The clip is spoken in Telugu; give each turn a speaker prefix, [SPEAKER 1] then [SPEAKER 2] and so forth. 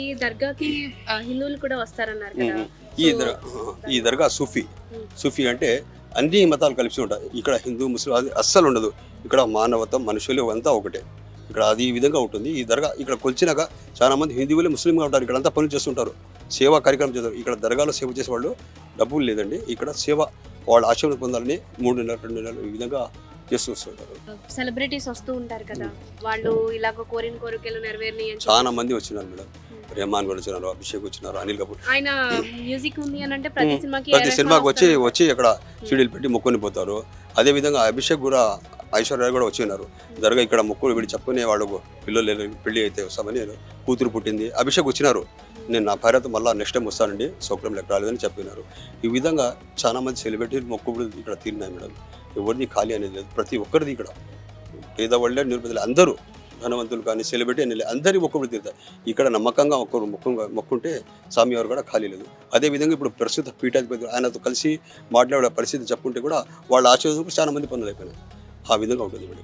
[SPEAKER 1] ఈ దర్గాకి హిందువులు కూడా వస్తారన్నారు కదా.
[SPEAKER 2] ఈ
[SPEAKER 1] సో
[SPEAKER 2] దర్గా ఈ దర్గా సూఫీ అంటే అన్ని మతాలు కలిసి ఉంటాయి. ఇక్కడ హిందూ ముస్లిం అది అస్సలు ఉండదు. ఇక్కడ మానవత్వం మనుషులు అంతా ఒకటే. ఇక్కడ అది ఈ విధంగా ఉంటుంది. ఈ దర్గా ఇక్కడ కొలిచినాక చాలా మంది హిందువులే ముస్లింగా ఉంటారు. ఇక్కడ అంతా పనులు చేస్తుంటారు, సేవా కార్యక్రమం చేస్తారు. ఇక్కడ దర్గాలో సేవ చేసే వాళ్ళు డబ్బులు లేదండి. ఇక్కడ సేవ వాళ్ళ ఆశీర్వాదం పొందాలని 3 నెలలు 2 నెలలు ఈ విధంగా చేస్తూ వస్తుంటారు.
[SPEAKER 1] సెలబ్రిటీస్ వస్తూ ఉంటారు కదా, వాళ్ళు ఇలాగ కోరిన కోరికలు నెరవేరినాయి అని
[SPEAKER 2] చాలా మంది వచ్చినారు మేడం. రెహమాన్ కూడా వచ్చినారు, అభిషేక్ వచ్చినారు, అనిల్ కపూర్.
[SPEAKER 1] ఆయన మ్యూజిక్ ఉంది అని అంటే ప్రతి సినిమాకి
[SPEAKER 2] ప్రతి సినిమాకి వచ్చి అక్కడ షీడీలు పెట్టి మొక్కుని పోతారు. అదే విధంగా అభిషేక్ కూడా ఐశ్వర్య కూడా వచ్చినారు. దర్గా ఇక్కడ మొక్కులు వీడి చెప్పుకునే వాళ్ళు పిల్లలు పెళ్లి అయితే వస్తామని కూతురు పుట్టింది. అభిషేక్ వచ్చినారు, నేను నా భార్యతో మళ్ళీ నెక్స్ట్ టైం వస్తానండి, సౌకర్యం లెక్క రాలేదని చెప్పినారు. ఈ విధంగా చాలా మంది సెలబ్రిటీ మొక్కులు ఇక్కడ తీరినాయి మేడం. ఎవరిది ఖాళీ అనేది లేదు. ప్రతి ఒక్కరిది ఇక్కడ పేదవాళ్ళే నిరుపేదలు అందరూ, ధనవంతులు కానీ సెలబ్రిటీ అని అందరి మొక్కులు తీరుతాయి. ఇక్కడ నమ్మకంగా ఒక్కరు మొక్కుంటే స్వామివారు కూడా ఖాళీ లేదు. అదేవిధంగా ఇప్పుడు ప్రస్తుత పీఠాధిపతి ఆయనతో కలిసి మాట్లాడే పరిస్థితి చెప్పుకుంటే కూడా వాళ్ళ ఆశీర్వాదం చాలా మంది పనులు అయిపోయినాయి. ఆ విధంగా ఉంటుంది మేడం.